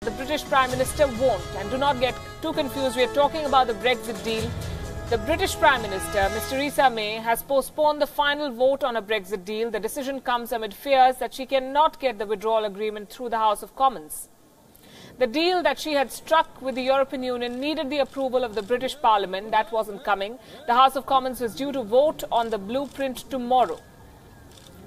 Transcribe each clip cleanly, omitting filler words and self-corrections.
the British Prime Minister won't. And do not get too confused, we are talking about the Brexit deal. The British Prime Minister, Ms. Theresa May, has postponed the final vote on a Brexit deal. The decision comes amid fears that she cannot get the withdrawal agreement through the House of Commons. The deal that she had struck with the European Union needed the approval of the British Parliament. That wasn't coming. The House of Commons was due to vote on the blueprint tomorrow.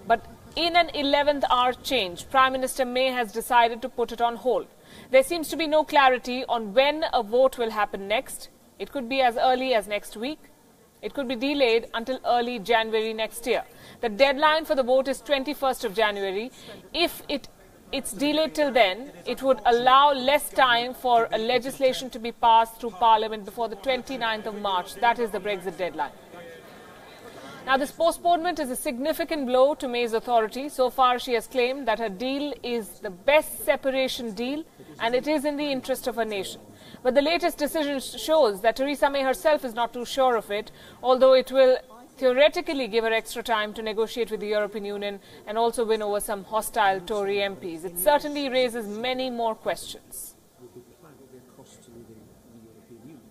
But in an 11th hour change, Prime Minister May has decided to put it on hold. There seems to be no clarity on when a vote will happen next. It could be as early as next week. It could be delayed until early January next year. The deadline for the vote is 21st of January. If it's delayed till then, it would allow less time for a legislation to be passed through Parliament before the 29th of March. That is the Brexit deadline. Now, this postponement is a significant blow to May's authority. So far, she has claimed that her deal is the best separation deal and it is in the interest of her nation. But the latest decision shows that Theresa May herself is not too sure of it, although it will theoretically give her extra time to negotiate with the European Union and also win over some hostile Tory MPs. It certainly raises many more questions.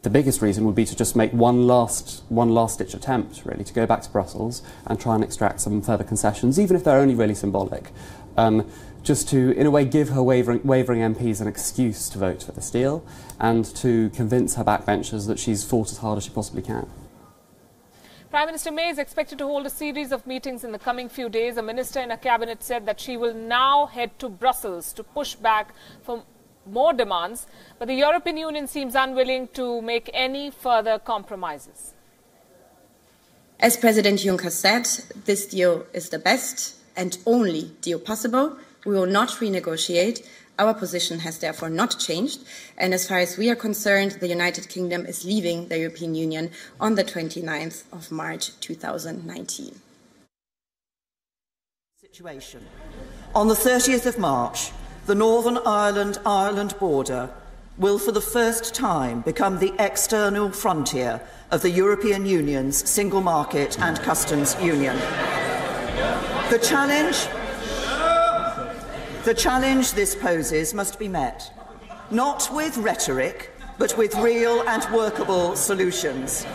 The biggest reason would be to just make one last-ditch attempt, really, to go back to Brussels and try and extract some further concessions, even if they're only really symbolic, just to, in a way, give her wavering MPs an excuse to vote for this deal and to convince her backbenchers that she's fought as hard as she possibly can. Prime Minister May is expected to hold a series of meetings in the coming few days. A minister in her cabinet said that she will now head to Brussels to push back for more demands, but the European Union seems unwilling to make any further compromises. As President Juncker said, this deal is the best and only deal possible. We will not renegotiate. Our position has therefore not changed, and as far as we are concerned, the United Kingdom is leaving the European Union on the 29th of March 2019. Situation. On the 30th of March, the Northern Ireland border will for the first time become the external frontier of the European Union's single market and customs union. The challenge this poses must be met, not with rhetoric, but with real and workable solutions.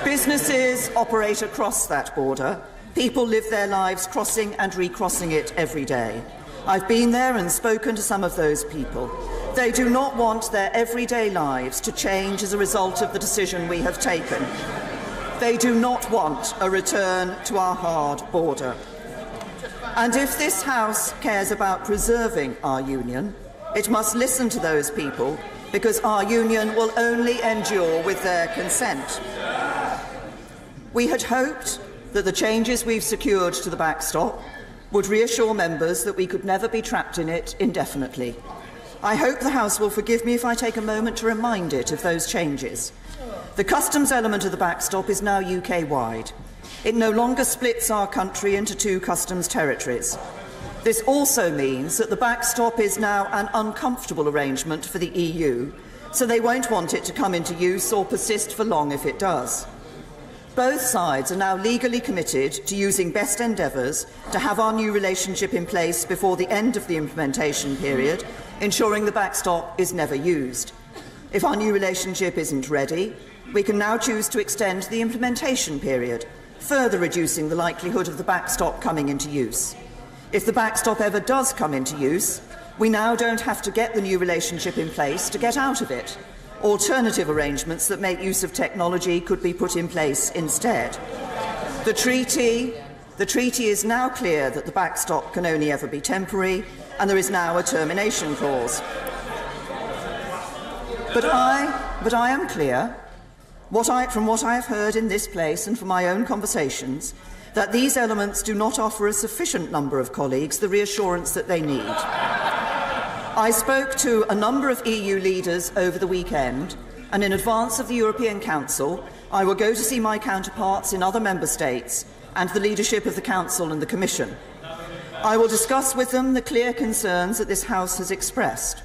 Businesses operate across that border. People live their lives crossing and recrossing it every day. I've been there and spoken to some of those people. They do not want their everyday lives to change as a result of the decision we have taken. They do not want a return to our hard border. And if this House cares about preserving our union, it must listen to those people, because our union will only endure with their consent. We had hoped that the changes we've secured to the backstop would reassure members that we could never be trapped in it indefinitely. I hope the House will forgive me if I take a moment to remind it of those changes. The customs element of the backstop is now UK-wide. It no longer splits our country into two customs territories. This also means that the backstop is now an uncomfortable arrangement for the EU, so they won't want it to come into use or persist for long if it does. Both sides are now legally committed to using best endeavours to have our new relationship in place before the end of the implementation period, ensuring the backstop is never used. If our new relationship isn't ready, we can now choose to extend the implementation period, further reducing the likelihood of the backstop coming into use. If the backstop ever does come into use, we now don't have to get the new relationship in place to get out of it. Alternative arrangements that make use of technology could be put in place instead. The treaty is now clear that the backstop can only ever be temporary, and there is now a termination clause. But I am clear, from what I have heard in this place and from my own conversations, that these elements do not offer a sufficient number of colleagues the reassurance that they need. I spoke to a number of EU leaders over the weekend, and in advance of the European Council, I will go to see my counterparts in other member states and the leadership of the Council and the Commission. I will discuss with them the clear concerns that this House has expressed.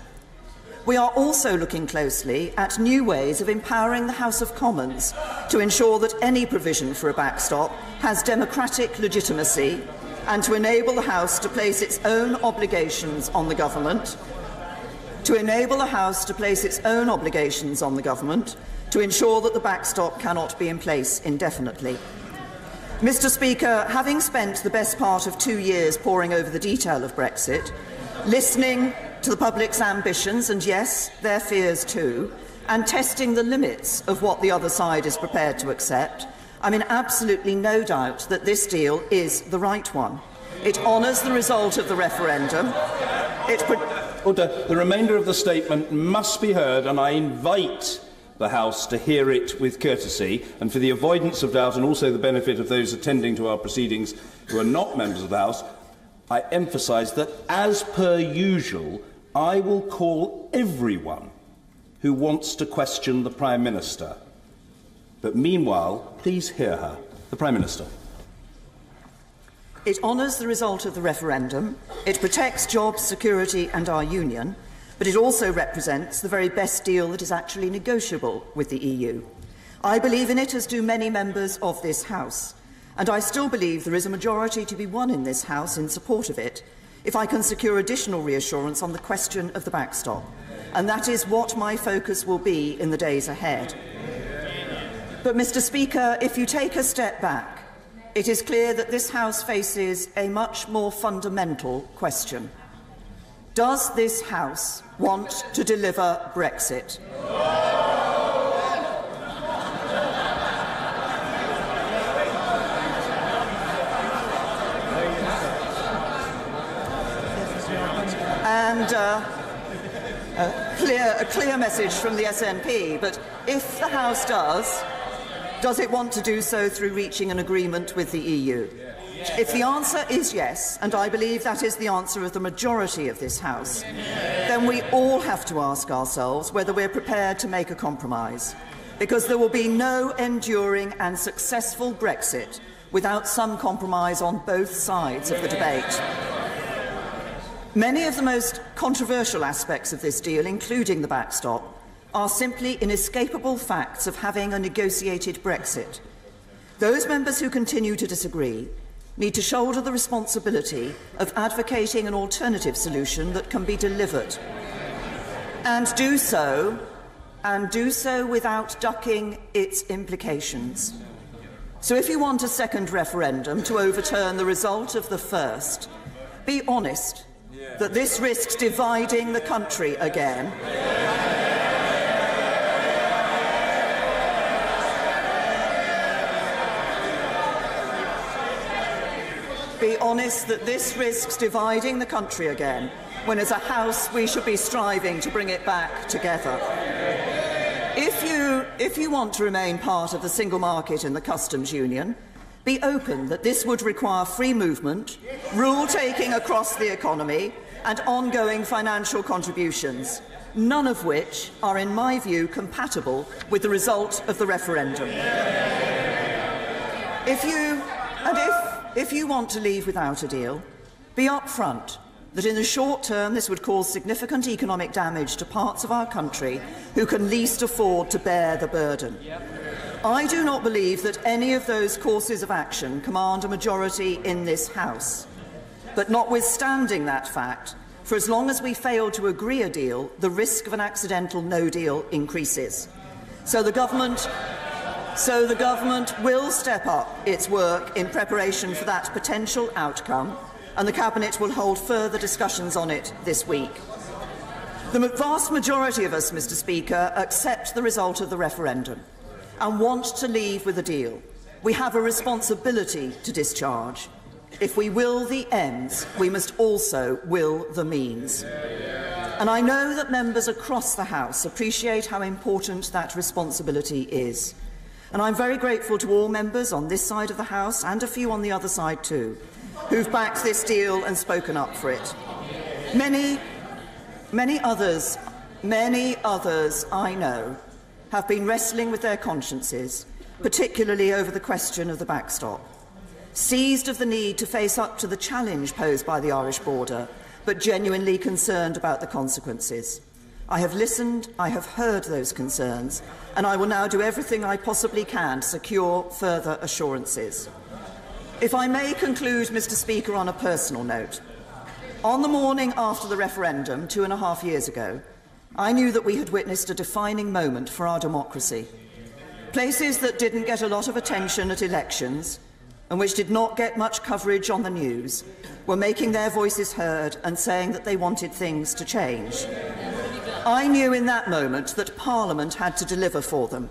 We are also looking closely at new ways of empowering the House of Commons to ensure that any provision for a backstop has democratic legitimacy and to enable the House to place its own obligations on the government to enable the House to place its own obligations on the government to ensure that the backstop cannot be in place indefinitely. Mr. Speaker, having spent the best part of 2 years poring over the detail of Brexit, listening to the public's ambitions and, yes, their fears too, and testing the limits of what the other side is prepared to accept, I'm in absolutely no doubt that this deal is the right one. It honours the result of the referendum. Order. The remainder of the statement must be heard, and I invite the House to hear it with courtesy. And for the avoidance of doubt and also the benefit of those attending to our proceedings who are not members of the House, I emphasise that, as per usual, I will call everyone who wants to question the Prime Minister. But meanwhile, please hear her. The Prime Minister. It honours the result of the referendum, it protects jobs, security and our union, but it also represents the very best deal that is actually negotiable with the EU. I believe in it, as do many members of this House, and I still believe there is a majority to be won in this House in support of it if I can secure additional reassurance on the question of the backstop, and that is what my focus will be in the days ahead. But, Mr. Speaker, if you take a step back, it is clear that this House faces a much more fundamental question. Does this House want to deliver Brexit? And a clear message from the SNP, but if the House does it want to do so through reaching an agreement with the EU? If the answer is yes, and I believe that is the answer of the majority of this House, then we all have to ask ourselves whether we're prepared to make a compromise, because there will be no enduring and successful Brexit without some compromise on both sides of the debate. Many of the most controversial aspects of this deal, including the backstop, are simply inescapable facts of having a negotiated Brexit. Those members who continue to disagree need to shoulder the responsibility of advocating an alternative solution that can be delivered, and do so without ducking its implications. So if you want a second referendum to overturn the result of the first, be honest that this risks dividing the country again. Be honest that this risks dividing the country again, when as a House we should be striving to bring it back together. If you want to remain part of the single market and the customs union, be open that this would require free movement, rule-taking across the economy and ongoing financial contributions, none of which are, in my view, compatible with the result of the referendum. If you want to leave without a deal, be upfront that in the short term this would cause significant economic damage to parts of our country who can least afford to bear the burden. I do not believe that any of those courses of action command a majority in this House. But notwithstanding that fact, for as long as we fail to agree a deal, the risk of an accidental no deal increases. So the government will step up its work in preparation for that potential outcome, and the Cabinet will hold further discussions on it this week. The vast majority of us, Mr. Speaker, accept the result of the referendum and want to leave with a deal. We have a responsibility to discharge. If we will the ends, we must also will the means. And I know that members across the House appreciate how important that responsibility is. And I'm very grateful to all members on this side of the House, and a few on the other side too, who've backed this deal and spoken up for it. Many others I know have been wrestling with their consciences, particularly over the question of the backstop, seized of the need to face up to the challenge posed by the Irish border, but genuinely concerned about the consequences. I have listened, I have heard those concerns, and I will now do everything I possibly can to secure further assurances. If I may conclude, Mr. Speaker, on a personal note, on the morning after the referendum 2.5 years ago, I knew that we had witnessed a defining moment for our democracy. Places that didn't get a lot of attention at elections and which did not get much coverage on the news were making their voices heard and saying that they wanted things to change. I knew in that moment that Parliament had to deliver for them.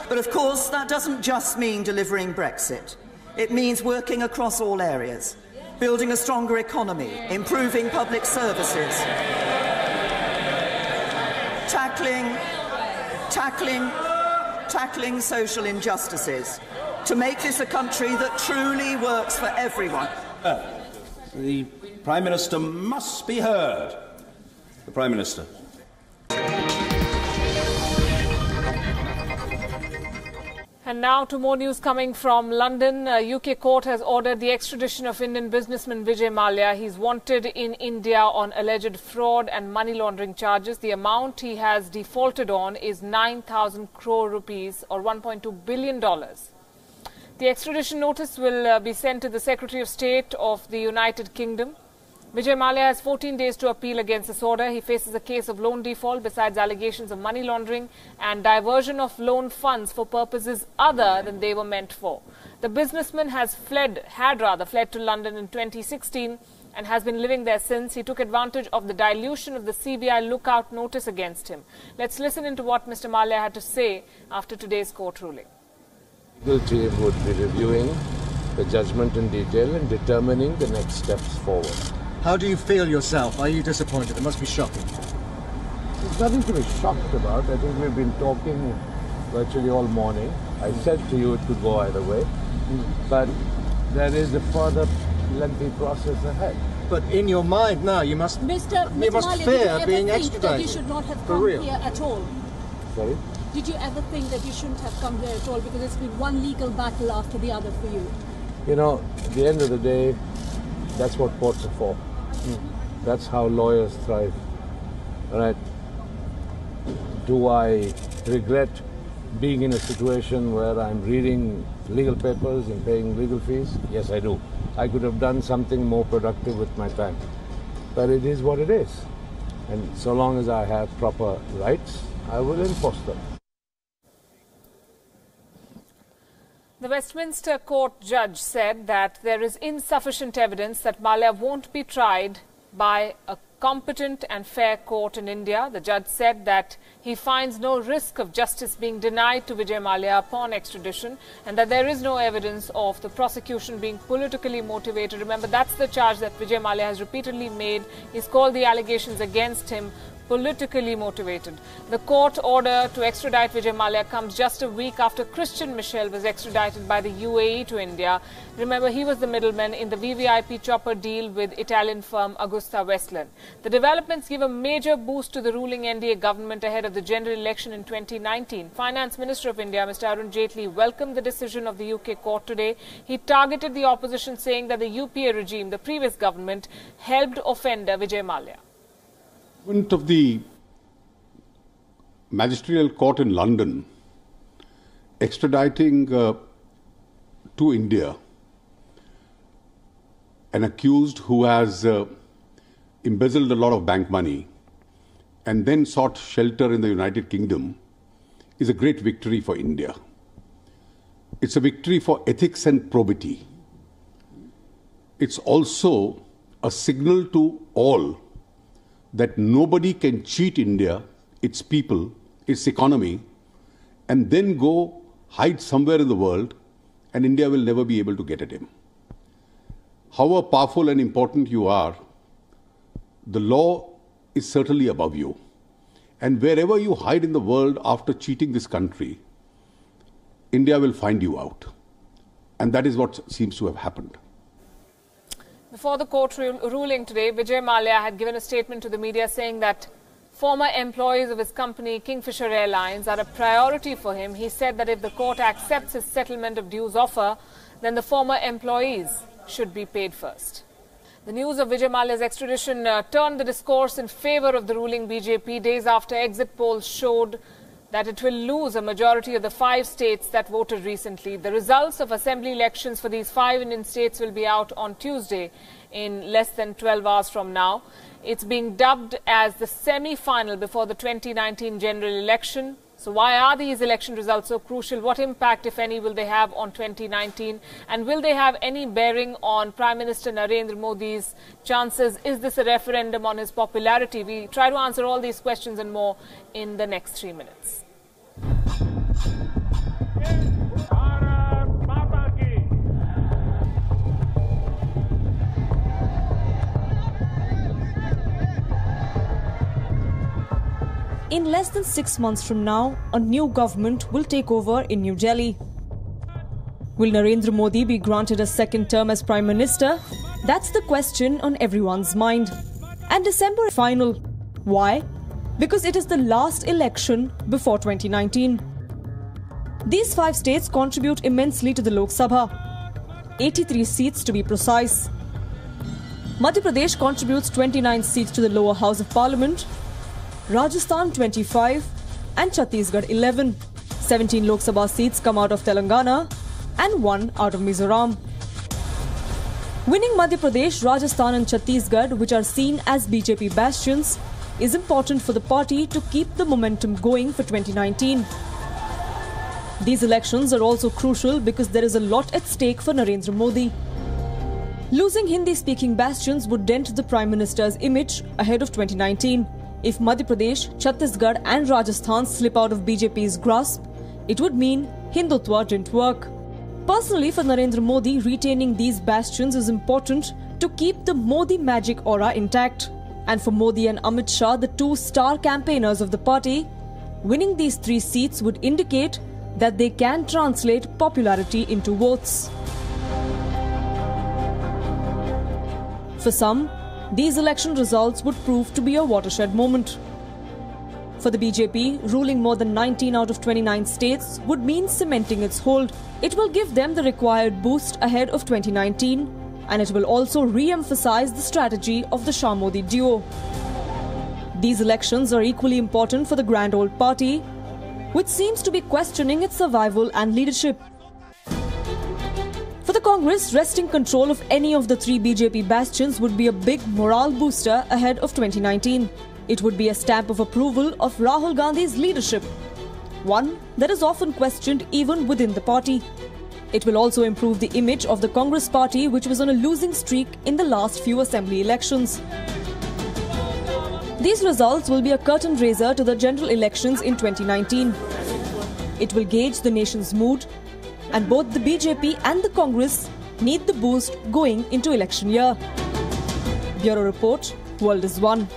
But of course, that doesn't just mean delivering Brexit. It means working across all areas, building a stronger economy, improving public services, tackling social injustices, to make this a country that truly works for everyone. The Prime Minister must be heard. The Prime Minister. And now to more news coming from London. A UK court has ordered the extradition of Indian businessman Vijay Mallya. He's wanted in India on alleged fraud and money laundering charges. The amount he has defaulted on is 9,000 crore rupees or $1.2 billion. The extradition notice will be sent to the Secretary of State of the United Kingdom. Vijay Mallya has 14 days to appeal against this order. He faces a case of loan default besides allegations of money laundering and diversion of loan funds for purposes other than they were meant for. The businessman had fled to London in 2016 and has been living there since. He took advantage of the dilution of the CBI lookout notice against him. Let's listen into what Mr. Mallya had to say after today's court ruling. The legal team would be reviewing the judgment in detail and determining the next steps forward. How do you feel yourself? Are you disappointed? It must be shocking. There's nothing to be shocked about. I think we've been talking virtually all morning. I said to you it could go either way. But there is a further lengthy process ahead. But in your mind now, you must Mallya, fear being extradited. That you should not have come here at all? Sorry? Did you ever think that you shouldn't have come here at all? Because it's been one legal battle after the other for you. You know, at the end of the day, that's what courts are for. That's how lawyers thrive. Right? Do I regret being in a situation where I'm reading legal papers and paying legal fees? Yes, I do. I could have done something more productive with my time. But it is what it is. And so long as I have proper rights, I will enforce them. The Westminster Court judge said that there is insufficient evidence that Mallya won't be tried by a competent and fair court in India. The judge said that he finds no risk of justice being denied to Vijay Mallya upon extradition and that there is no evidence of the prosecution being politically motivated. Remember, that's the charge that Vijay Mallya has repeatedly made. He's called the allegations against him politically motivated. The court order to extradite Vijay Mallya comes just a week after Christian Michel was extradited by the UAE to India. Remember, he was the middleman in the VVIP chopper deal with Italian firm Augusta Westland. The developments give a major boost to the ruling NDA government ahead of the general election in 2019. Finance Minister of India, Mr. Arun Jaitley, welcomed the decision of the UK court today. He targeted the opposition, saying that the UPA regime, the previous government, helped offender Vijay Mallya. Of the magisterial court in London extraditing to India an accused who has embezzled a lot of bank money and then sought shelter in the United Kingdom is a great victory for India. It's a victory for ethics and probity. It's also a signal to all that nobody can cheat India, its people, its economy, and then go hide somewhere in the world, and India will never be able to get at him. However powerful and important you are, the law is certainly above you. And wherever you hide in the world after cheating this country, India will find you out. And that is what seems to have happened. Before the court ruling today, Vijay Mallya had given a statement to the media saying that former employees of his company, Kingfisher Airlines, are a priority for him. He said that if the court accepts his settlement of dues offer, then the former employees should be paid first. The news of Vijay Mallya's extradition turned the discourse in favour of the ruling BJP days after exit polls showed that it will lose a majority of the 5 states that voted recently. The results of assembly elections for these 5 Indian states will be out on Tuesday in less than 12 hours from now. It's being dubbed as the semi-final before the 2019 general election. So why are these election results so crucial? What impact, if any, will they have on 2019? And will they have any bearing on Prime Minister Narendra Modi's chances? Is this a referendum on his popularity? We try to answer all these questions and more in the next 3 minutes. In less than 6 months from now, a new government will take over in New Delhi. Will Narendra Modi be granted a second term as Prime Minister? That's the question on everyone's mind. And December is final. Why? Because it is the last election before 2019. These 5 states contribute immensely to the Lok Sabha. 83 seats to be precise. Madhya Pradesh contributes 29 seats to the lower house of parliament, Rajasthan 25 and Chhattisgarh 11. 17 Lok Sabha seats come out of Telangana and 1 out of Mizoram. Winning Madhya Pradesh, Rajasthan and Chhattisgarh, which are seen as BJP bastions, is important for the party to keep the momentum going for 2019. These elections are also crucial because there is a lot at stake for Narendra Modi. Losing Hindi-speaking bastions would dent the Prime Minister's image ahead of 2019. If Madhya Pradesh, Chhattisgarh and Rajasthan slip out of BJP's grasp, it would mean Hindutva didn't work. Personally, for Narendra Modi, retaining these bastions is important to keep the Modi magic aura intact. And for Modi and Amit Shah, the 2 star campaigners of the party, winning these 3 seats would indicate that they can translate popularity into votes. For some, these election results would prove to be a watershed moment. For the BJP, ruling more than 19 out of 29 states would mean cementing its hold. It will give them the required boost ahead of 2019, and it will also re-emphasize the strategy of the Shah-Modi duo. These elections are equally important for the Grand Old Party, which seems to be questioning its survival and leadership. For the Congress, wresting control of any of the 3 BJP bastions would be a big morale booster ahead of 2019. It would be a stamp of approval of Rahul Gandhi's leadership, one that is often questioned even within the party. It will also improve the image of the Congress party, which was on a losing streak in the last few assembly elections. These results will be a curtain raiser to the general elections in 2019. It will gauge the nation's mood, and both the BJP and the Congress need the boost going into election year. Bureau Report, World is One.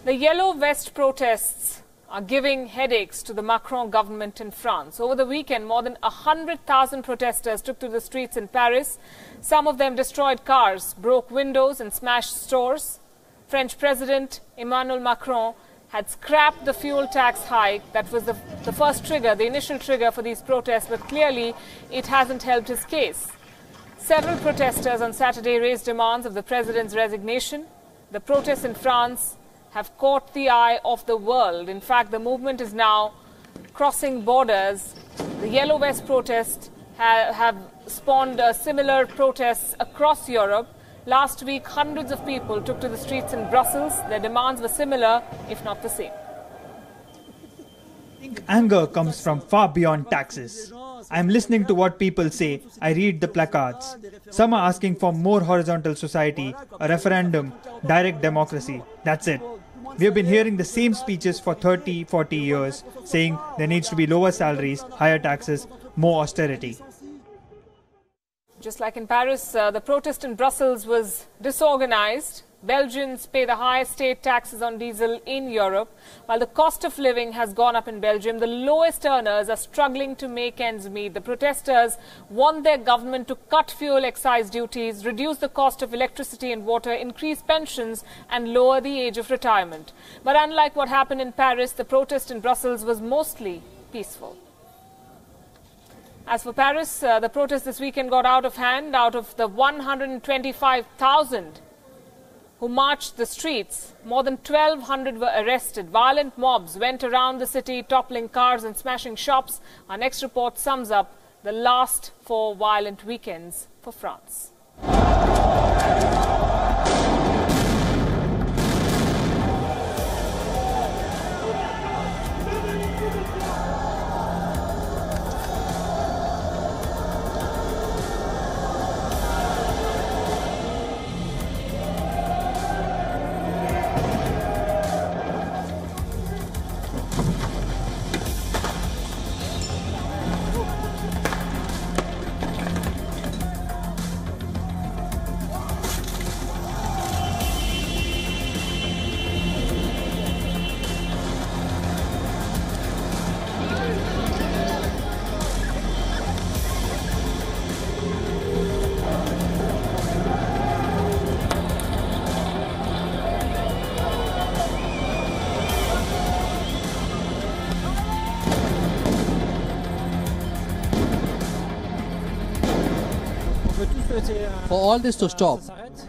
The Yellow Vest protests are giving headaches to the Macron government in France. Over the weekend, more than 100,000 protesters took to the streets in Paris. Some of them destroyed cars, broke windows and smashed stores. French President Emmanuel Macron had scrapped the fuel tax hike. That was the first trigger, the initial trigger for these protests, but clearly it hasn't helped his case. Several protesters on Saturday raised demands of the president's resignation. The protests in France have caught the eye of the world. In fact, the movement is now crossing borders. The Yellow Vest protests have spawned similar protests across Europe. Last week, hundreds of people took to the streets in Brussels. Their demands were similar, if not the same. I think anger comes from far beyond taxes. I am listening to what people say. I read the placards. Some are asking for more horizontal society, a referendum, direct democracy. That's it. We have been hearing the same speeches for 30, 40 years, saying there needs to be lower salaries, higher taxes, more austerity. Just like in Paris, the protest in Brussels was disorganized. Belgians pay the highest state taxes on diesel in Europe. While the cost of living has gone up in Belgium, the lowest earners are struggling to make ends meet. The protesters want their government to cut fuel excise duties, reduce the cost of electricity and water, increase pensions and lower the age of retirement. But unlike what happened in Paris, the protest in Brussels was mostly peaceful. As for Paris, the protest this weekend got out of hand. Out of the 125,000 who marched the streets, more than 1,200 were arrested. Violent mobs went around the city, toppling cars and smashing shops. Our next report sums up the last 4 violent weekends for France. For all this to stop,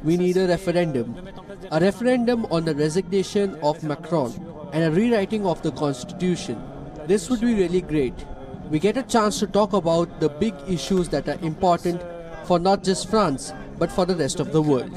we need a referendum. A referendum on the resignation of Macron and a rewriting of the constitution. This would be really great. We get a chance to talk about the big issues that are important for not just France, but for the rest of the world.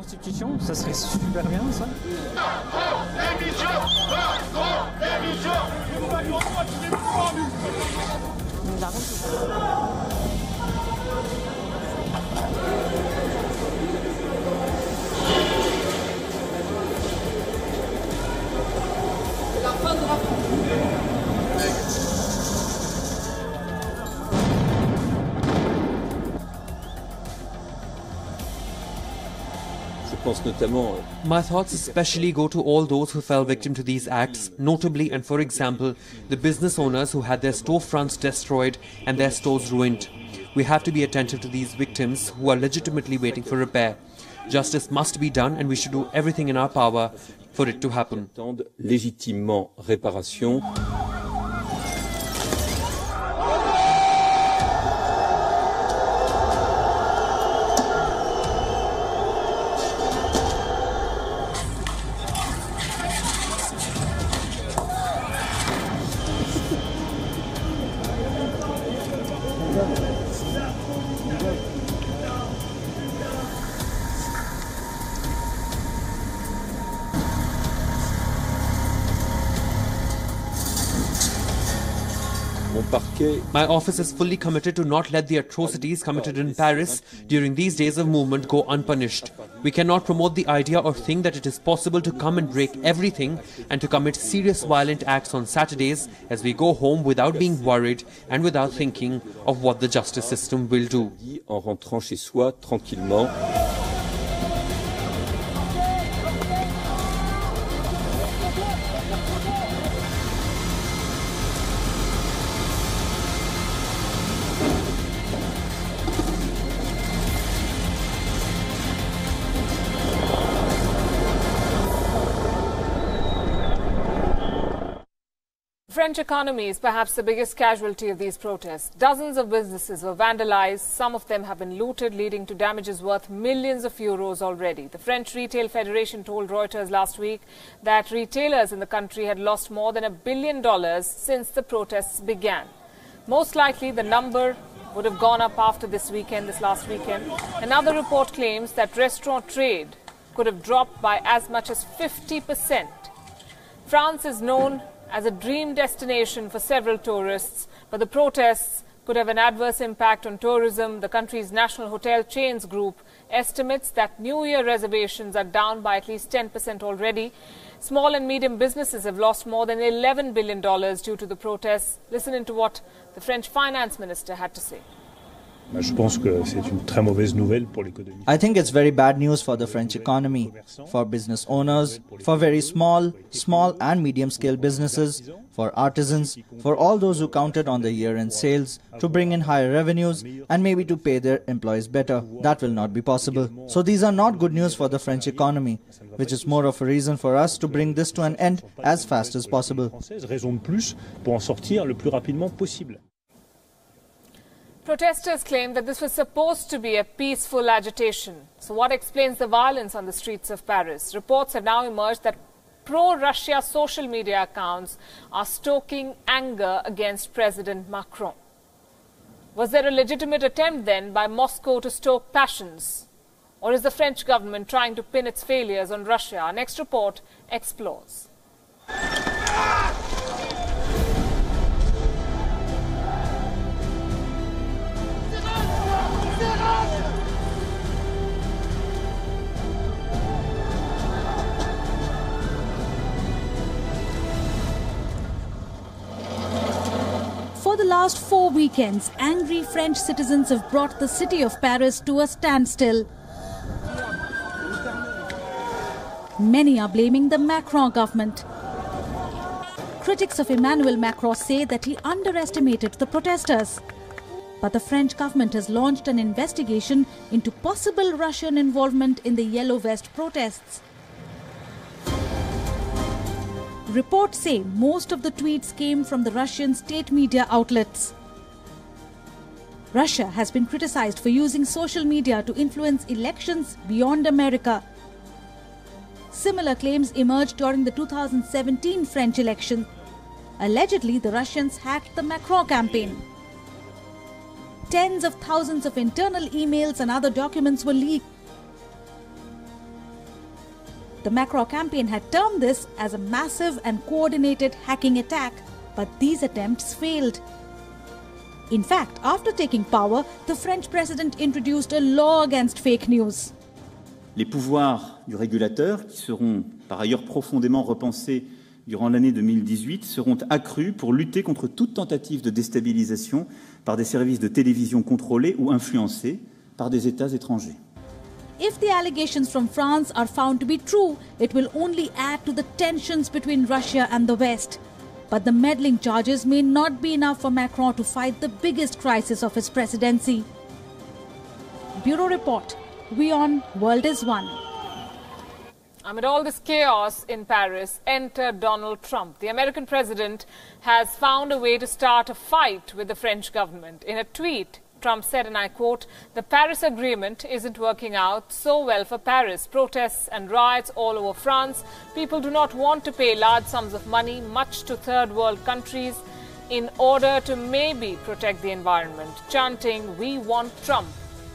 My thoughts especially go to all those who fell victim to these acts, notably and for example, the business owners who had their storefronts destroyed and their stores ruined. We have to be attentive to these victims who are legitimately waiting for repair. Justice must be done and we should do everything in our power for it to happen. Légitimement réparation. My office is fully committed to not let the atrocities committed in Paris during these days of movement go unpunished. We cannot promote the idea or think that it is possible to come and break everything and to commit serious violent acts on Saturdays as we go home without being worried and without thinking of what the justice system will do. En rentrant chez soi tranquillement. The French economy is perhaps the biggest casualty of these protests. Dozens of businesses were vandalized. Some of them have been looted, leading to damages worth millions of euros already. The French Retail Federation told Reuters last week that retailers in the country had lost more than $1 billion since the protests began. Most likely, the number would have gone up after this last weekend. Another report claims that restaurant trade could have dropped by as much as 50%. France is known as a dream destination for several tourists, but the protests could have an adverse impact on tourism. The country's national hotel chains group estimates that New Year reservations are down by at least 10% already. Small and medium businesses have lost more than $11 billion due to the protests. Listen into what the French finance minister had to say. I think it's very bad news for the French economy, for business owners, for very small and medium-scale businesses, for artisans, for all those who counted on the year-end sales to bring in higher revenues and maybe to pay their employees better. That will not be possible. So these are not good news for the French economy, which is more of a reason for us to bring this to an end as fast as possible. Protesters claim that this was supposed to be a peaceful agitation. So what explains the violence on the streets of Paris? Reports have now emerged that pro-Russia social media accounts are stoking anger against President Macron. Was there a legitimate attempt then by Moscow to stoke passions? Or is the French government trying to pin its failures on Russia? Our next report explores. For the last 4 weekends, angry French citizens have brought the city of Paris to a standstill. Many are blaming the Macron government. Critics of Emmanuel Macron say that he underestimated the protesters. But the French government has launched an investigation into possible Russian involvement in the Yellow Vest protests. Reports say most of the tweets came from the Russian state media outlets. Russia has been criticized for using social media to influence elections beyond America. Similar claims emerged during the 2017 French election. Allegedly, the Russians hacked the Macron campaign. Tens of thousands of internal emails and other documents were leaked. The Macron campaign had termed this as a massive and coordinated hacking attack, but these attempts failed. In fact, after taking power, the French president introduced a law against fake news. Les pouvoirs du régulateur, qui seront par ailleurs profondément repensés durant l'année 2018, seront accrus pour lutter contre toute tentative de déstabilisation par des services de télévision contrôlés ou influencés par des États étrangers. If the allegations from France are found to be true, it will only add to the tensions between Russia and the West. But the meddling charges may not be enough for Macron to fight the biggest crisis of his presidency. Bureau Report, Wion, World is One. Amid all this chaos in Paris, enter Donald Trump. The American president has found a way to start a fight with the French government. In a tweet, Trump said, and I quote, "The Paris Agreement isn't working out so well for Paris. Protests and riots all over France. People do not want to pay large sums of money, much to third world countries, in order to maybe protect the environment, chanting, 'We want Trump,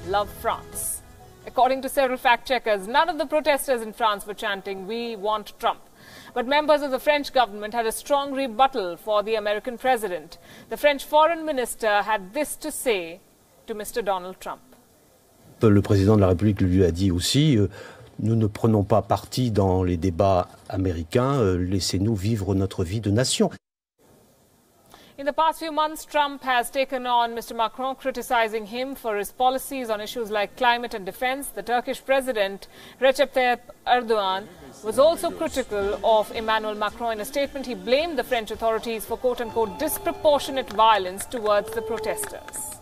love France.'" According to several fact-checkers, none of the protesters in France were chanting, "We want Trump." But members of the French government had a strong rebuttal for the American president. The French foreign minister had this to say to Mr. Donald Trump. Le président de la République lui a dit aussi, nous ne prenons pas parti dans les débats américains, laissez-nous vivre notre vie de nation. In the past few months, Trump has taken on Mr. Macron, criticizing him for his policies on issues like climate and defense. The Turkish president, Recep Tayyip Erdogan, was also critical of Emmanuel Macron. In a statement, he blamed the French authorities for quote-unquote disproportionate violence towards the protesters.